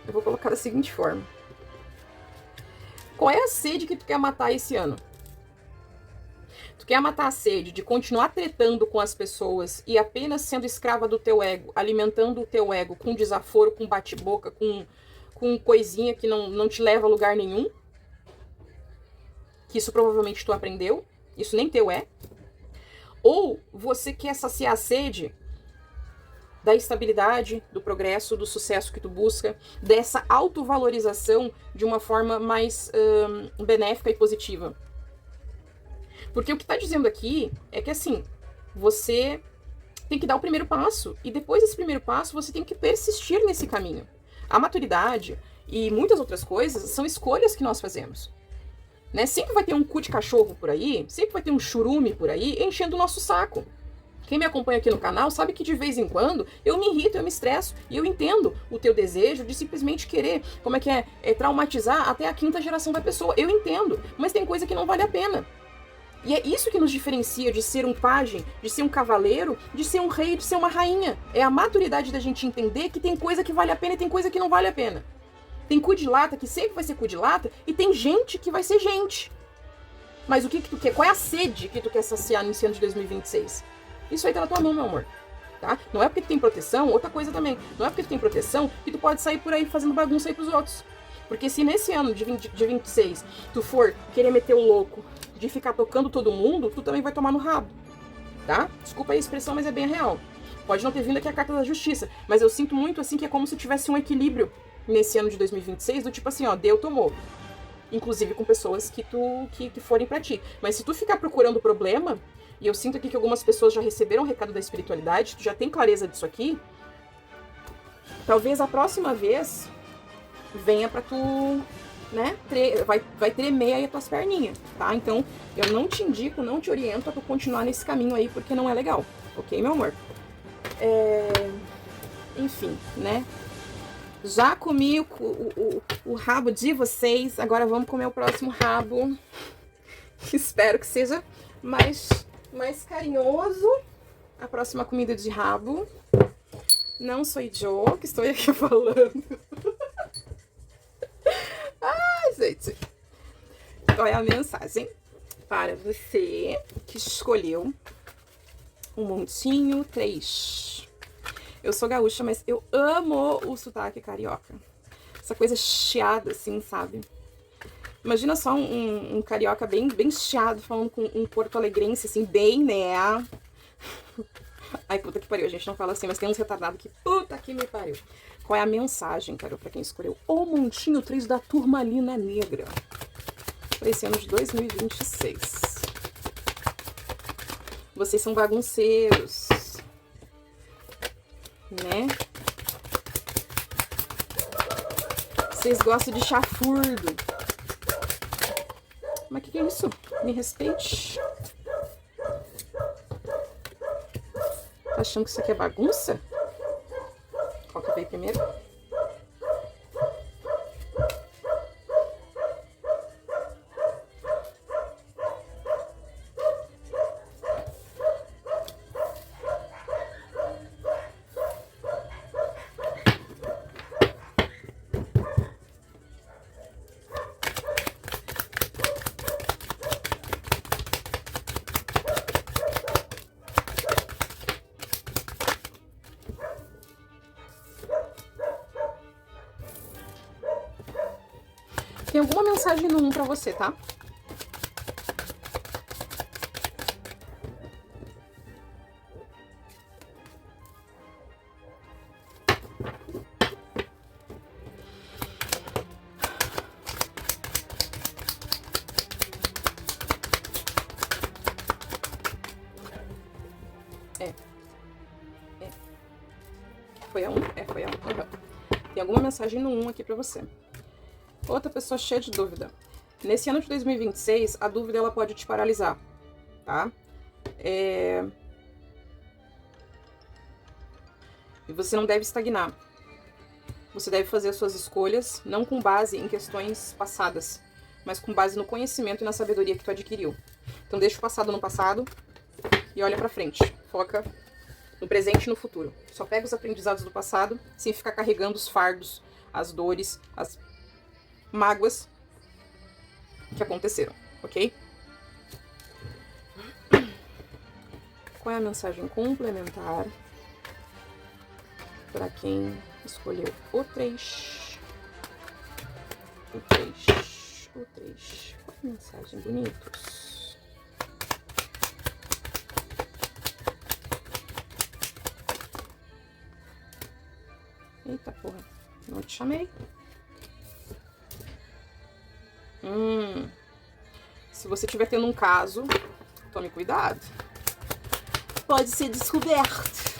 Eu vou colocar da seguinte forma. Qual é a sede que tu quer matar esse ano? Tu quer matar a sede de continuar tretando com as pessoas e apenas sendo escrava do teu ego, alimentando o teu ego com desaforo, com bate-boca, com coisinha que não te leva a lugar nenhum? Que isso provavelmente tu aprendeu. Isso nem teu é. Ou você quer saciar a sede da estabilidade, do progresso, do sucesso que tu busca, dessa autovalorização de uma forma mais benéfica e positiva. Porque o que tá dizendo aqui é que, assim, você tem que dar o primeiro passo, e depois desse primeiro passo você tem que persistir nesse caminho. A maturidade e muitas outras coisas são escolhas que nós fazemos. Né? Sempre vai ter um cu de cachorro por aí, sempre vai ter um churume por aí enchendo o nosso saco. Quem me acompanha aqui no canal sabe que de vez em quando eu me irrito, eu me estresso, e eu entendo o teu desejo de simplesmente querer, traumatizar até a 5ª geração da pessoa. Eu entendo, mas tem coisa que não vale a pena. E é isso que nos diferencia de ser um pajem, de ser um cavaleiro, de ser um rei, de ser uma rainha. É a maturidade da gente entender que tem coisa que vale a pena e tem coisa que não vale a pena. Tem cu de lata que sempre vai ser cu de lata e tem gente que vai ser gente. Mas o que tu quer? Qual é a sede que tu quer saciar nesse ano de 2026? Isso aí tá na tua mão, meu amor. Tá? Não é porque tu tem proteção, outra coisa também. Não é porque tu tem proteção que tu pode sair por aí fazendo bagunça aí pros outros. Porque se nesse ano de 26 tu for querer meter o louco de ficar tocando todo mundo, tu também vai tomar no rabo. Tá? Desculpa aí a expressão, mas é bem real. Pode não ter vindo aqui a carta da justiça, mas eu sinto muito assim que é como se tivesse um equilíbrio nesse ano de 2026, do tipo assim, ó, deu, tomou. inclusive com pessoas que forem pra ti. Mas se tu ficar procurando problema, e eu sinto aqui que algumas pessoas já receberam o recado da espiritualidade, tu já tem clareza disso aqui, talvez a próxima vez venha pra tu, né, vai tremer aí as tuas perninhas, tá? Então, eu não te indico, não te oriento a tu continuar nesse caminho aí, porque não é legal, ok, meu amor? Enfim, né? Já comi o rabo de vocês, agora vamos comer o próximo rabo. Espero que seja mais carinhoso. A próxima comida de rabo. Não sou Joe, que estou aqui falando. Ai, gente. Qual é a mensagem para você que escolheu um montinho 3? Eu sou gaúcha, mas eu amo o sotaque carioca. Essa coisa chiada, assim, sabe? Imagina só um carioca bem chiado, falando com um porto-alegrense, assim, bem, né? Ai, puta que pariu, a gente não fala assim, mas tem uns retardados que puta que me pariu. Qual é a mensagem, cara, pra quem escolheu o montinho 3 da Turmalina Negra pra esse ano de 2026? Vocês são bagunceiros, né? Vocês gostam de chafurdo. Mas que é isso? Me respeite. Tá achando que isso aqui é bagunça? Qual que veio primeiro? Tem alguma mensagem no 1 pra você, tá? Foi a 1? Foi a 1. Uhum. Tem alguma mensagem no 1 aqui pra você. Outra pessoa cheia de dúvida. Nesse ano de 2026, a dúvida ela pode te paralisar, tá? E você não deve estagnar. Você deve fazer as suas escolhas, não com base em questões passadas, mas com base no conhecimento e na sabedoria que tu adquiriu. Então deixa o passado no passado e olha pra frente. Foca no presente e no futuro. Só pega os aprendizados do passado, sem ficar carregando os fardos, as dores, as mágoas que aconteceram, ok? Qual é a mensagem complementar para quem escolheu o 3? O 3. O 3. Qual é a mensagem, bonitos? Eita porra, não te chamei. Se você estiver tendo um caso, tome cuidado. Pode ser descoberto.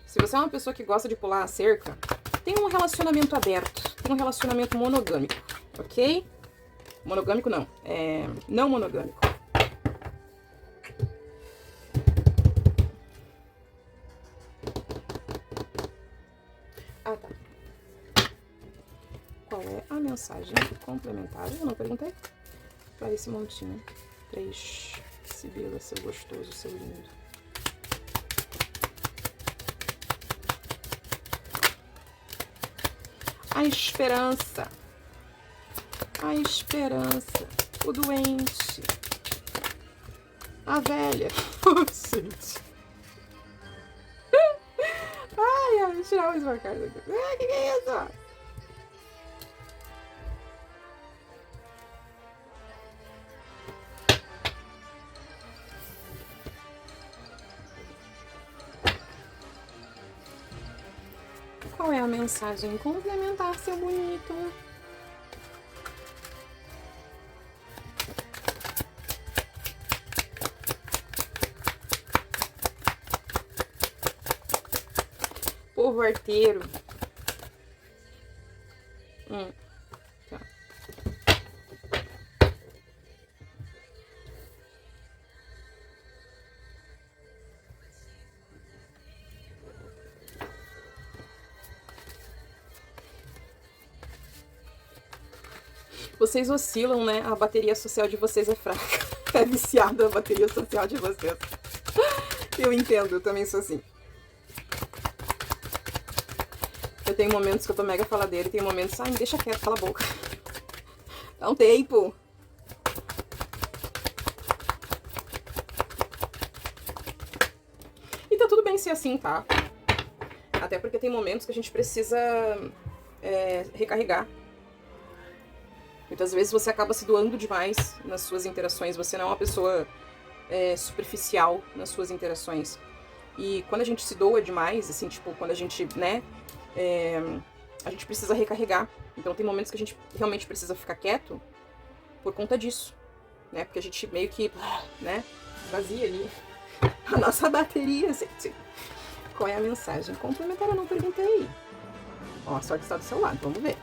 Se você é uma pessoa que gosta de pular a cerca, tem um relacionamento aberto, tem um relacionamento monogâmico, ok? Monogâmico não, não monogâmico. Ah, tá. Qual é a mensagem complementar? Eu não perguntei. Para esse montinho. 3. Sibila, seu gostoso, seu lindo. A esperança. A esperança. O doente. A velha. Oh, gente. Ai, deixa eu tirar mais uma carta aqui. Que é isso? Qual é a mensagem complementar, seu bonito? Povo arteiro. Tá. Vocês oscilam, né? A bateria social de vocês é fraca. É viciada a bateria social de vocês. Eu entendo, eu também sou assim. Eu tenho momentos que eu tô mega faladeira e tem momentos, ai, me deixa quieto, cala a boca. Dá um tempo. E tá tudo bem ser assim, tá? Até porque tem momentos que a gente precisa recarregar. Muitas vezes você acaba se doando demais nas suas interações. Você não é uma pessoa superficial nas suas interações. E quando a gente se doa demais, assim, tipo, quando a gente, né, a gente precisa recarregar. Então tem momentos que a gente realmente precisa ficar quieto por conta disso, né? Porque a gente meio que, né, vazia ali a nossa bateria. Assim. Qual é a mensagem complementar? Eu não perguntei. Ó, a sorte está do seu lado, vamos ver.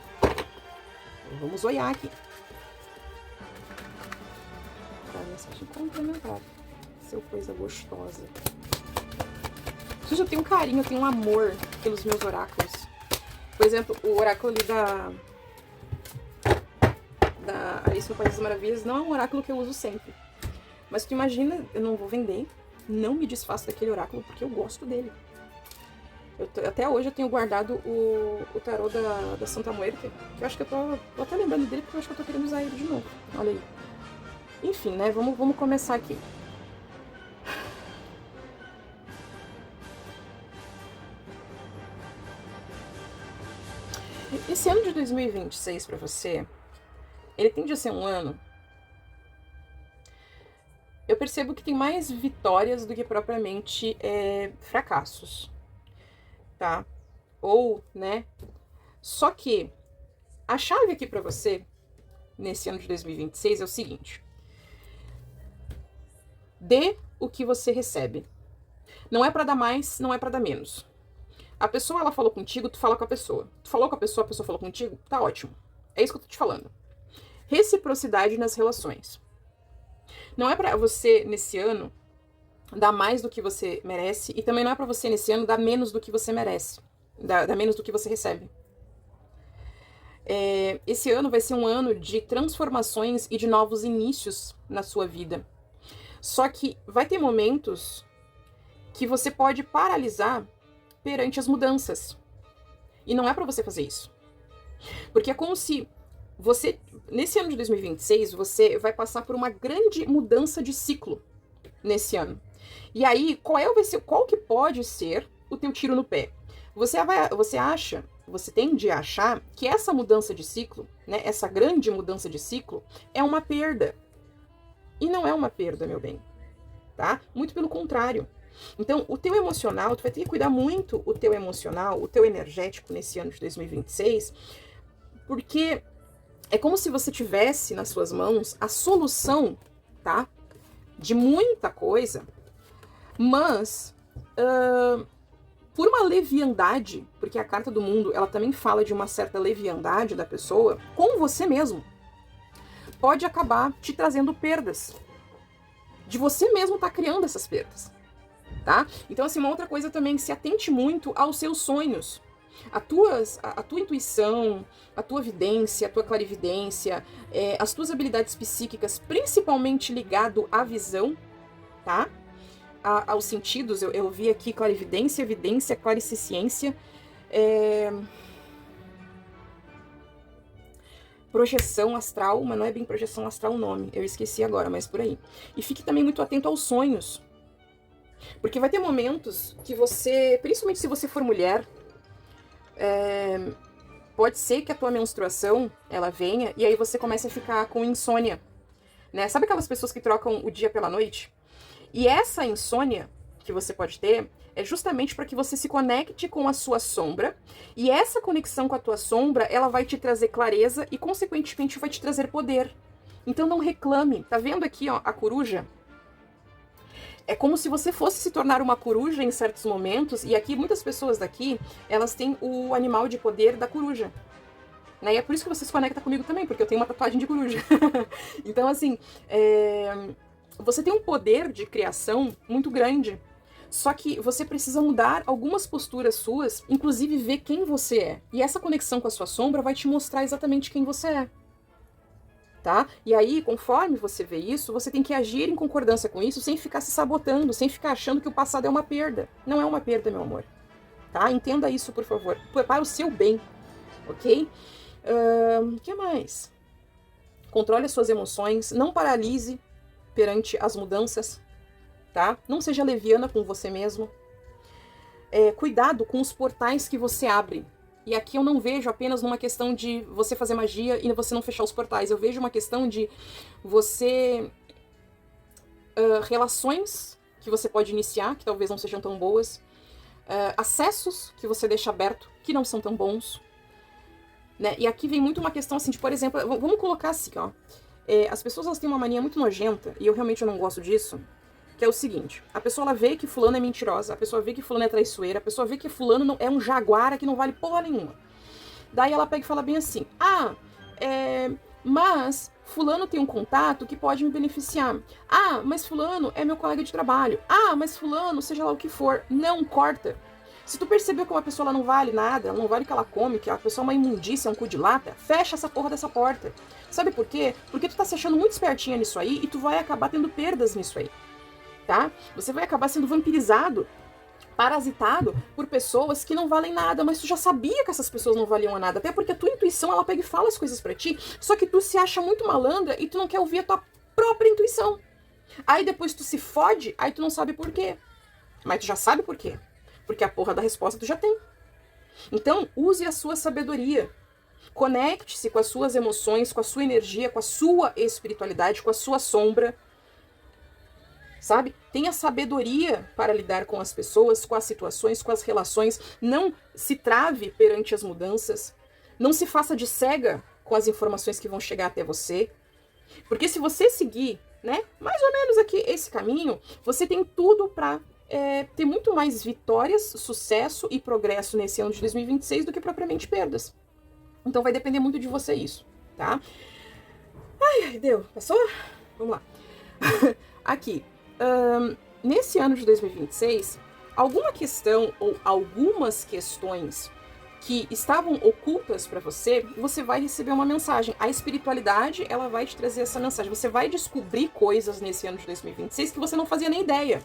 Vamos olhar aqui. Qual é a mensagem complementar? Seu coisa gostosa. Gente, eu tenho um carinho, eu tenho um amor pelos meus oráculos. Por exemplo, o oráculo ali da Alice no País das Maravilhas não é um oráculo que eu uso sempre. Mas tu imagina, eu não vou vender, não me desfaço daquele oráculo porque eu gosto dele. Até hoje eu tenho guardado o tarô da Santa Muerte, que eu acho que eu tô até lembrando dele porque eu acho que eu tô querendo usar ele de novo. Olha aí. Enfim, né, vamos começar aqui. Esse ano de 2026 pra você, ele tende a ser um ano... Eu percebo que tem mais vitórias do que propriamente fracassos, tá? Ou, né? Só que a chave aqui pra você, nesse ano de 2026, é o seguinte. Dê o que você recebe. Não é pra dar mais, não é pra dar menos. A pessoa, ela falou contigo, tu fala com a pessoa. Tu falou com a pessoa falou contigo, tá ótimo. É isso que eu tô te falando. Reciprocidade nas relações. Não é pra você, nesse ano, dar mais do que você merece, e também não é pra você, nesse ano, dar menos do que você merece. Dar menos do que você recebe. Esse ano vai ser um ano de transformações e de novos inícios na sua vida. Só que vai ter momentos que você pode paralisar perante as mudanças. E não é pra você fazer isso. Porque é como se você, nesse ano de 2026, você vai passar por uma grande mudança de ciclo nesse ano. E aí, qual que pode ser o teu tiro no pé? Você tende a achar que essa mudança de ciclo, né, essa grande mudança de ciclo, é uma perda. E não é uma perda, meu bem, tá? Muito pelo contrário. Então, o teu emocional, tu vai ter que cuidar muito o teu emocional, o teu energético nesse ano de 2026, porque é como se você tivesse nas suas mãos a solução, tá? De muita coisa, mas por uma leviandade, porque a carta do mundo, ela também fala de uma certa leviandade da pessoa, com você mesmo, pode acabar te trazendo perdas. De você mesmo tá criando essas perdas. Tá? Então, assim, uma outra coisa também, se atente muito aos seus sonhos. A tua intuição, a tua vidência, a tua clarividência, as tuas habilidades psíquicas, principalmente ligado à visão, tá? Aos sentidos, eu vi aqui clarividência, vidência, clarisciência, projeção astral, mas não é bem projeção astral o nome, eu esqueci agora, mas por aí. E fique também muito atento aos sonhos. Porque vai ter momentos que você, principalmente se você for mulher, pode ser que a tua menstruação, ela venha e aí você comece a ficar com insônia, né? Sabe aquelas pessoas que trocam o dia pela noite? E essa insônia que você pode ter é justamente para que você se conecte com a sua sombra, e essa conexão com a tua sombra, ela vai te trazer clareza e, consequentemente, vai te trazer poder. Então não reclame. Tá vendo aqui, ó, a coruja? É como se você fosse se tornar uma coruja em certos momentos, e aqui muitas pessoas daqui, elas têm o animal de poder da coruja. Né? E é por isso que você se conecta comigo também, porque eu tenho uma tatuagem de coruja. Então, assim, você tem um poder de criação muito grande. Só que você precisa mudar algumas posturas suas, inclusive ver quem você é. E essa conexão com a sua sombra vai te mostrar exatamente quem você é. Tá? E aí, conforme você vê isso, você tem que agir em concordância com isso, sem ficar se sabotando, sem ficar achando que o passado é uma perda. Não é uma perda, meu amor. Tá? Entenda isso, por favor. Para o seu bem, ok? O que mais? Controle as suas emoções, não paralise perante as mudanças, tá? Não seja leviana com você mesmo. Cuidado com os portais que você abre. E aqui eu não vejo apenas numa questão de você fazer magia e você não fechar os portais. Eu vejo uma questão de você... relações que você pode iniciar, que talvez não sejam tão boas. Acessos que você deixa aberto, que não são tão bons. Né? E aqui vem muito uma questão assim de, por exemplo, vamos colocar assim, ó. As pessoas elas têm uma mania muito nojenta, e eu realmente não gosto disso, que é o seguinte: a pessoa ela vê que fulano é mentirosa, a pessoa vê que fulano é traiçoeira, a pessoa vê que fulano não, é um jaguara que não vale porra nenhuma. Daí ela pega e fala bem assim: mas fulano tem um contato que pode me beneficiar. Ah, mas fulano é meu colega de trabalho. Ah, mas fulano, seja lá o que for. Não, corta. Se tu percebeu que uma pessoa ela não vale nada, ela não vale o que ela come, que a pessoa é uma imundícia, é um cu de lata, fecha essa porra dessa porta. Sabe por quê? Porque tu tá se achando muito espertinha nisso aí e tu vai acabar tendo perdas nisso aí, tá? Você vai acabar sendo vampirizado, parasitado por pessoas que não valem nada, mas tu já sabia que essas pessoas não valiam nada, até porque a tua intuição, ela pega e fala as coisas pra ti, só que tu se acha muito malandra e tu não quer ouvir a tua própria intuição. Aí depois tu se fode, aí tu não sabe por quê. Mas tu já sabe por quê. Porque a porra da resposta tu já tem. Então, use a sua sabedoria. Conecte-se com as suas emoções, com a sua energia, com a sua espiritualidade, com a sua sombra. Sabe? Tenha sabedoria para lidar com as pessoas, com as situações, com as relações. Não se trave perante as mudanças. Não se faça de cega com as informações que vão chegar até você. Porque se você seguir, né, mais ou menos aqui esse caminho, você tem tudo para ter muito mais vitórias, sucesso e progresso nesse ano de 2026 do que propriamente perdas. Então vai depender muito de você isso, tá? Ai, deu. Passou? Vamos lá. Aqui. Nesse ano de 2026, alguma questão ou algumas questões que estavam ocultas para você, você vai receber uma mensagem. A espiritualidade, ela vai te trazer essa mensagem. Você vai descobrir coisas nesse ano de 2026 que você não fazia nem ideia.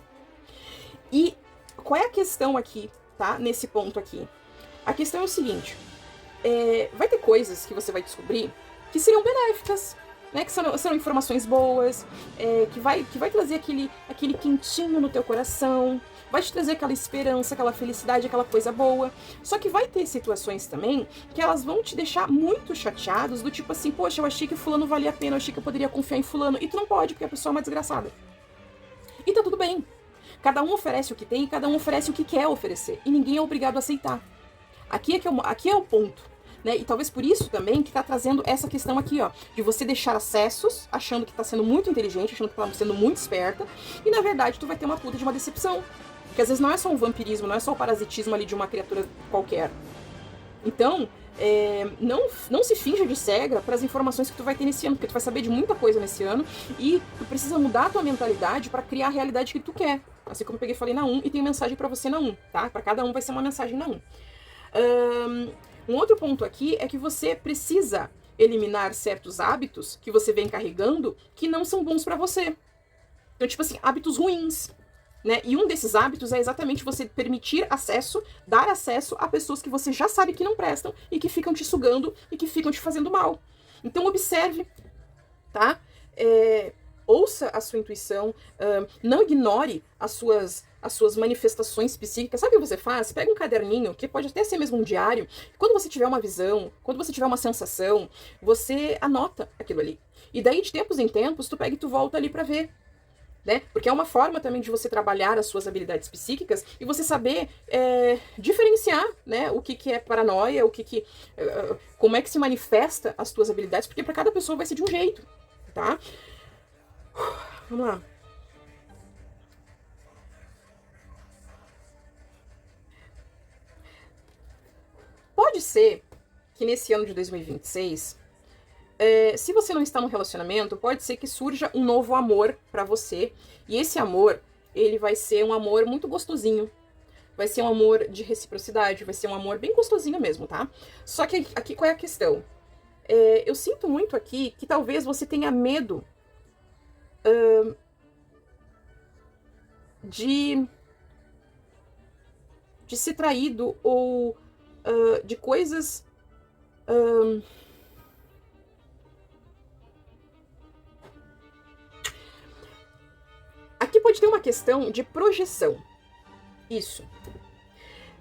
E qual é a questão aqui, tá? Nesse ponto aqui. A questão é o seguinte. Vai ter coisas que você vai descobrir que seriam benéficas, né? Que serão informações boas, que vai trazer aquele quentinho no teu coração, vai te trazer aquela esperança, aquela felicidade, aquela coisa boa. Só que vai ter situações também que elas vão te deixar muito chateados, do tipo assim, poxa, eu achei que fulano valia a pena, eu achei que eu poderia confiar em fulano, e tu não pode, porque a pessoa é uma desgraçada. E tá tudo bem. Cada um oferece o que tem e cada um oferece o que quer oferecer. E ninguém é obrigado a aceitar. Aqui é o ponto. Né? E talvez por isso também que tá trazendo essa questão aqui, ó. De você deixar acessos, achando que tá sendo muito inteligente, achando que tá sendo muito esperta. E na verdade tu vai ter uma puta de uma decepção. Porque às vezes não é só um vampirismo, não é só o parasitismo ali de uma criatura qualquer. Então, não se finja de cega para as informações que tu vai ter nesse ano. Porque tu vai saber de muita coisa nesse ano. E tu precisa mudar a tua mentalidade para criar a realidade que tu quer. Assim como eu peguei e falei na 1, e tem mensagem pra você na 1, tá? Pra cada um vai ser uma mensagem na 1. Um outro ponto aqui é que você precisa eliminar certos hábitos que você vem carregando que não são bons pra você. Então, tipo assim, hábitos ruins, né? E um desses hábitos é exatamente você permitir acesso, dar acesso a pessoas que você já sabe que não prestam e que ficam te sugando e que ficam te fazendo mal. Então, observe, tá? Ouça a sua intuição, não ignore as suas manifestações psíquicas. Sabe o que você faz? Pega um caderninho, que pode até ser mesmo um diário. Quando você tiver uma visão, quando você tiver uma sensação, você anota aquilo ali. E daí, de tempos em tempos, tu pega e tu volta ali pra ver. né? Porque é uma forma também de você trabalhar as suas habilidades psíquicas e você saber diferenciar, né? O que é paranoia, como é que se manifesta as tuas habilidades, porque para cada pessoa vai ser de um jeito, tá? Vamos lá. Pode ser que nesse ano de 2026, se você não está num relacionamento, pode ser que surja um novo amor pra você. E esse amor, ele vai ser um amor muito gostosinho. Vai ser um amor de reciprocidade, vai ser um amor bem gostosinho mesmo, tá? Só que aqui qual é a questão? Eu sinto muito aqui que talvez você tenha medo de ser traído ou de coisas... Aqui pode ter uma questão de projeção. Isso.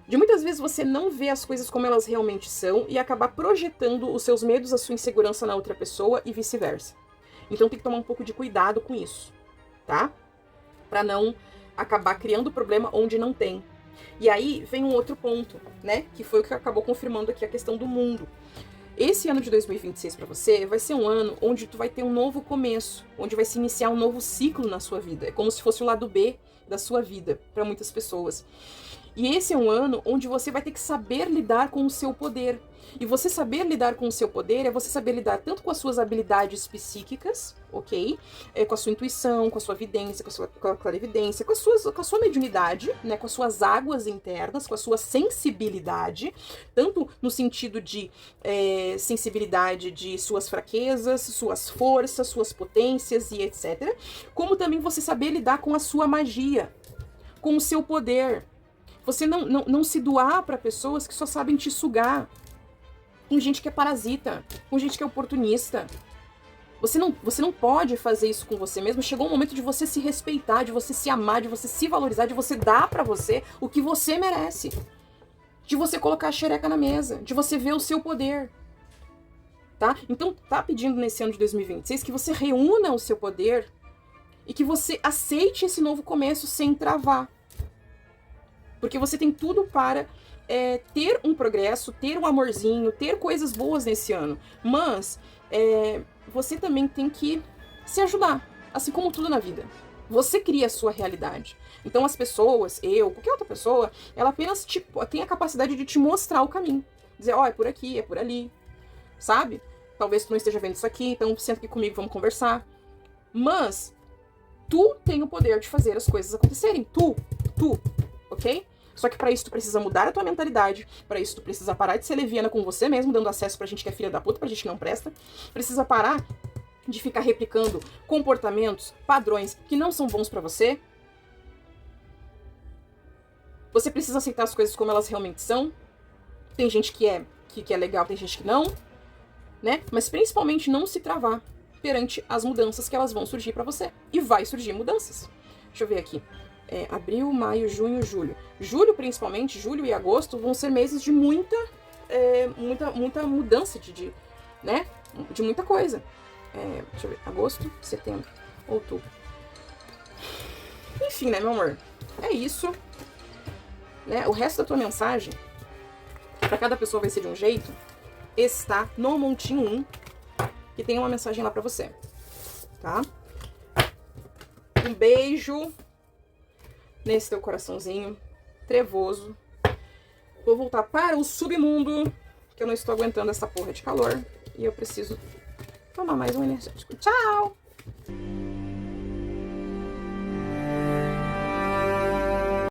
De muitas vezes você não vê as coisas como elas realmente são e acabar projetando os seus medos, a sua insegurança na outra pessoa e vice-versa. Então tem que tomar um pouco de cuidado com isso, tá? Pra não acabar criando problema onde não tem. E aí vem um outro ponto, né? Que foi o que acabou confirmando aqui a questão do mundo. Esse ano de 2026 pra você vai ser um ano onde tu vai ter um novo começo, onde vai se iniciar um novo ciclo na sua vida. É como se fosse o lado B da sua vida para muitas pessoas. E esse é um ano onde você vai ter que saber lidar com o seu poder. E você saber lidar com o seu poder é você saber lidar tanto com as suas habilidades psíquicas, ok? Com a sua intuição, com a sua vidência, com a clarividência, com a sua mediunidade, né? Com as suas águas internas, com a sua sensibilidade, tanto no sentido de sensibilidade de suas fraquezas, suas forças, suas potências e etc. Como também você saber lidar com a sua magia, com o seu poder. Você não se doar para pessoas que só sabem te sugar. Com gente que é parasita, com gente que é oportunista. Você não pode fazer isso com você mesmo. Chegou o momento de você se respeitar, de você se amar, de você se valorizar, de você dar para você o que você merece. De você colocar a xereca na mesa, de você ver o seu poder. Tá? Então, tá pedindo nesse ano de 2026 que você reúna o seu poder e que você aceite esse novo começo sem travar. Porque você tem tudo para ter um progresso, ter um amorzinho, ter coisas boas nesse ano. Mas você também tem que se ajudar, assim como tudo na vida. Você cria a sua realidade. Então as pessoas, qualquer outra pessoa, ela apenas tem a capacidade de te mostrar o caminho. Dizer, é por aqui, é por ali, sabe? Talvez tu não esteja vendo isso aqui, então senta aqui comigo, vamos conversar. Mas tu tem o poder de fazer as coisas acontecerem. Tu, ok? Só que pra isso tu precisa mudar a tua mentalidade, pra isso tu precisa parar de ser leviana com você mesmo, dando acesso pra gente que é filha da puta, pra gente que não presta. Precisa parar de ficar replicando comportamentos, padrões que não são bons pra você. Você precisa aceitar as coisas como elas realmente são. Tem gente que é legal, tem gente que não, né? Mas principalmente não se travar perante as mudanças que elas vão surgir pra você. E vai surgir mudanças. Deixa eu ver aqui. Abril, maio, junho, julho. Julho, principalmente, julho e agosto vão ser meses de muita mudança né? De muita coisa. Deixa eu ver. Agosto, setembro, outubro. Enfim, né, meu amor? É isso. Né? O resto da tua mensagem, pra cada pessoa vai ser de um jeito, está no montinho 1, que tem uma mensagem lá pra você. Tá? Um beijo nesse teu coraçãozinho trevoso. Vou voltar para o submundo, que eu não estou aguentando essa porra de calor. E eu preciso tomar mais um energético. Tchau!